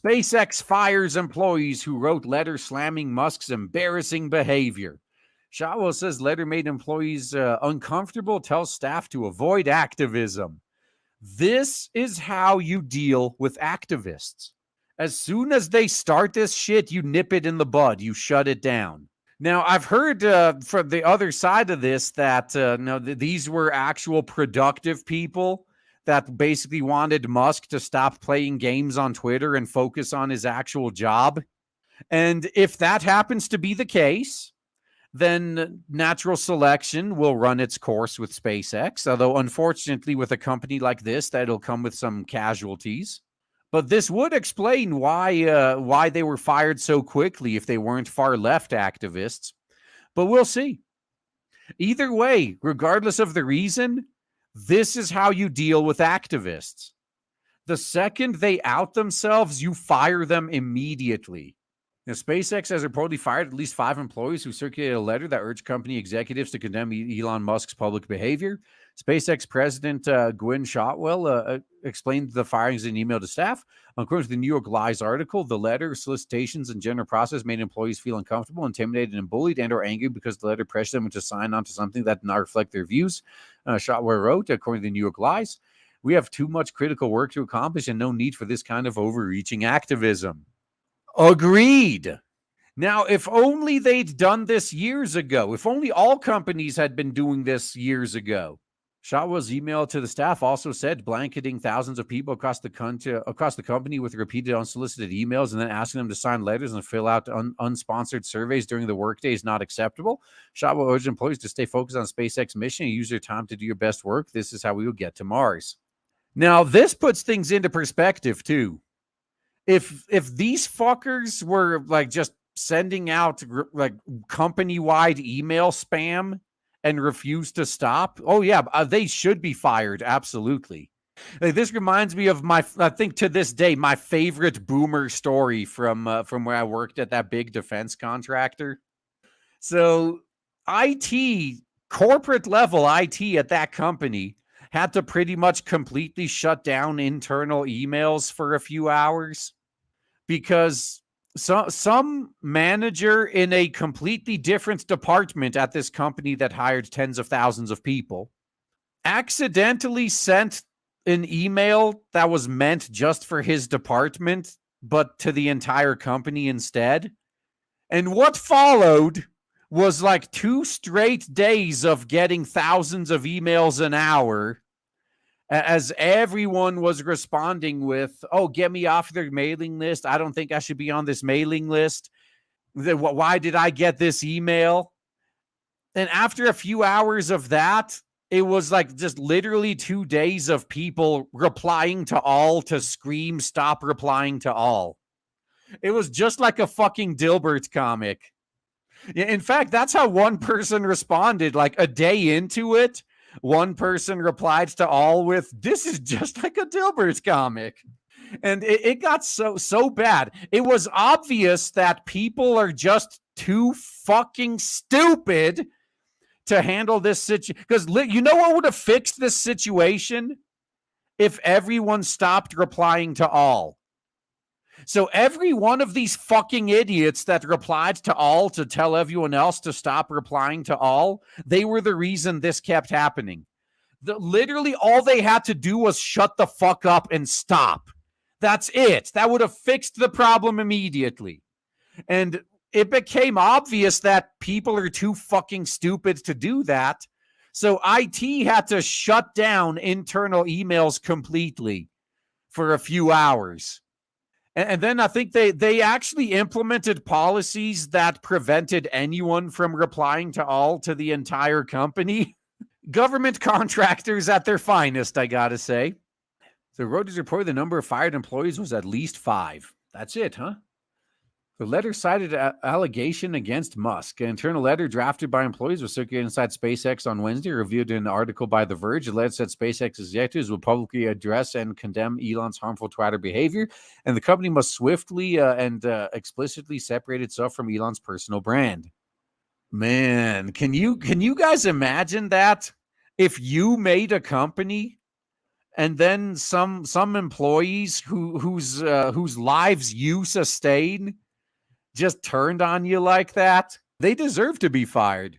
SpaceX fires employees who wrote letters slamming Musk's embarrassing behavior. Shotwell says letter made employees uncomfortable, tells staff to avoid activism. This is how you deal with activists. As soon as they start this shit, you nip it in the bud. You shut it down. Now, I've heard from the other side of this that these were actual productive people that basically wanted Musk to stop playing games on Twitter and focus on his actual job. And if that happens to be the case, then natural selection will run its course with SpaceX, although unfortunately with a company like this, that'll come with some casualties. But this would explain why they were fired so quickly if they weren't far-left activists. But we'll see. Either way, regardless of the reason, this is how you deal with activists. The second they out themselves, you fire them immediately. Now, SpaceX has reportedly fired at least 5 employees who circulated a letter that urged company executives to condemn Elon Musk's public behavior. SpaceX President Gwynne Shotwell explained the firings in an email to staff. According to the New York Lies article, the letter, solicitations, and general process made employees feel uncomfortable, intimidated, and bullied, and or angry because the letter pressured them to sign on to something that did not reflect their views. Shotwell wrote, according to the New York Lies, "We have too much critical work to accomplish and no need for this kind of overreaching activism." Agreed. Now, if only they'd done this years ago, if only all companies had been doing this years ago. Shotwell's email to the staff also said blanketing thousands of people across the company with repeated unsolicited emails and then asking them to sign letters and fill out unsponsored surveys during the workday is not acceptable. Shotwell urged employees to stay focused on SpaceX mission and use their time to do your best work. This is how we will get to Mars. Now, this puts things into perspective, too. If these fuckers were like just sending out like company-wide email spam and refused to stop, oh yeah, they should be fired. Absolutely. Like, this reminds me of I think to this day, my favorite boomer story from where I worked at that big defense contractor. So IT, corporate level IT at that company had to pretty much completely shut down internal emails for a few hours because some manager in a completely different department at this company that hired tens of thousands of people accidentally sent an email that was meant just for his department, but to the entire company instead. And what followed was like 2 straight days of getting thousands of emails an hour as everyone was responding with, "Oh, get me off their mailing list. I don't think I should be on this mailing list. Why did I get this email?" And after a few hours of that, it was like just literally 2 days of people replying to all to scream, "Stop replying to all." It was just like a fucking Dilbert comic. In fact, that's how one person responded. Like a day into it, one person replied to all with, "This is just like a Dilbert comic." And it got so bad. It was obvious that people are just too fucking stupid to handle this situation. Because you know what would have fixed this situation? If everyone stopped replying to all. So every one of these fucking idiots that replied to all to tell everyone else to stop replying to all, they were the reason this kept happening. Literally all they had to do was shut the fuck up and stop. That's it. That would have fixed the problem immediately. And it became obvious that people are too fucking stupid to do that. So IT had to shut down internal emails completely for a few hours. And then I think they actually implemented policies that prevented anyone from replying to all to the entire company. Government contractors at their finest, I gotta say. So Reuters reported the number of fired employees was at least 5. That's it, huh? The letter cited an allegation against Musk. An internal letter drafted by employees was circulated inside SpaceX on Wednesday, reviewed in an article by The Verge. The letter said SpaceX executives will publicly address and condemn Elon's harmful Twitter behavior, and the company must swiftly and explicitly separate itself from Elon's personal brand. Man, can you guys imagine that? If you made a company and then some employees whose lives you sustain just turned on you like that, they deserve to be fired.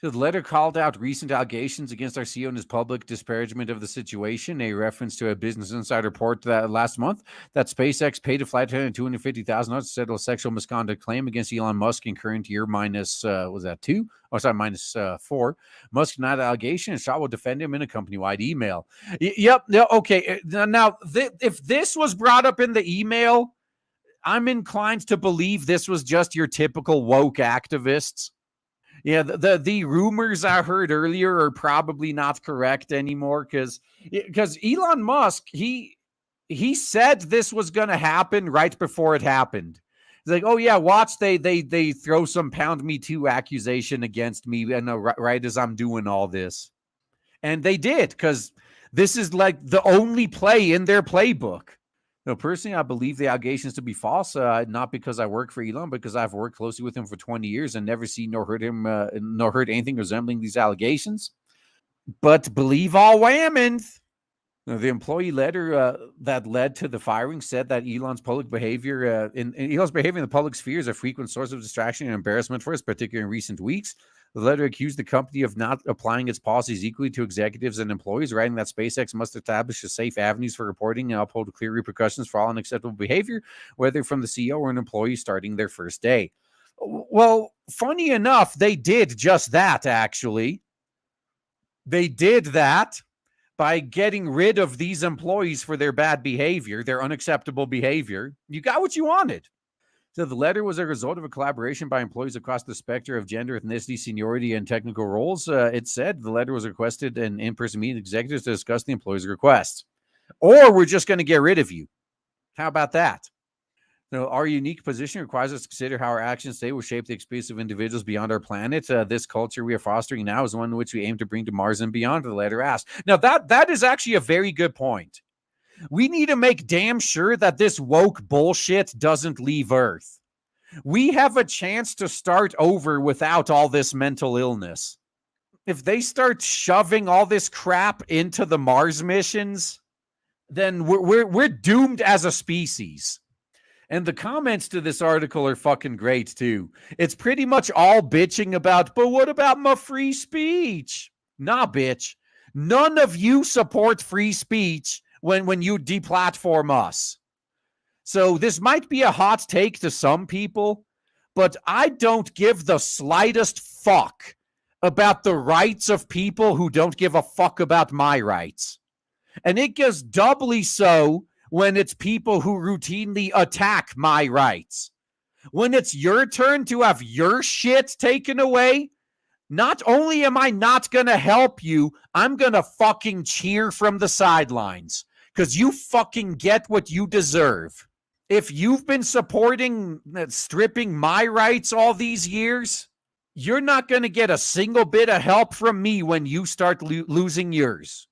The letter called out recent allegations against our CEO and his public disparagement of the situation, a reference to a Business Insider report that last month that SpaceX paid a flight attendant $250,000 to settle a sexual misconduct claim against Elon Musk in current year minus, was that two? Oh, sorry, minus 4. Musk denied the allegation, and Shaw will defend him in a company-wide email. Yep. Okay. Now, if this was brought up in the email, I'm inclined to believe this was just your typical woke activists. Yeah, the rumors I heard earlier are probably not correct anymore because Elon Musk, he said this was going to happen right before it happened. He's like, oh yeah, watch they throw some pound me too accusation against me, and right as I'm doing all this, and they did, because this is like the only play in their playbook. No, personally, I believe the allegations to be false, not because I work for Elon, because I've worked closely with him for 20 years and never seen nor heard anything resembling these allegations. But believe all whammons. The employee letter that led to the firing said that Elon's public behavior Elon's behavior in the public sphere is a frequent source of distraction and embarrassment for us, particularly in recent weeks. The letter accused the company of not applying its policies equally to executives and employees, writing that SpaceX must establish safe avenues for reporting and uphold clear repercussions for all unacceptable behavior, whether from the CEO or an employee starting their first day. Well, funny enough, they did just that, actually. They did that by getting rid of these employees for their bad behavior, their unacceptable behavior. You got what you wanted. So the letter was a result of a collaboration by employees across the spectrum of gender, ethnicity, seniority, and technical roles. It said the letter was requested an in-person meeting with executives to discuss the employees' requests. Or we're just going to get rid of you. How about that? So our unique position requires us to consider how our actions today will shape the experience of individuals beyond our planet. This culture we are fostering now is one in which we aim to bring to Mars and beyond, the letter asked. Now, that is actually a very good point. We need to make damn sure that this woke bullshit doesn't leave Earth. We have a chance to start over without all this mental illness. If they start shoving all this crap into the Mars missions, then we're doomed as a species. And the comments to this article are fucking great too. It's pretty much all bitching about, but what about my free speech? Nah, bitch. None of you support free speech when you deplatform us. So this might be a hot take to some people, but I don't give the slightest fuck about the rights of people who don't give a fuck about my rights. And it gets doubly so when it's people who routinely attack my rights. When it's your turn to have your shit taken away, not only am I not going to help you, I'm going to fucking cheer from the sidelines because you fucking get what you deserve. If you've been supporting stripping my rights all these years, you're not going to get a single bit of help from me when you start losing yours.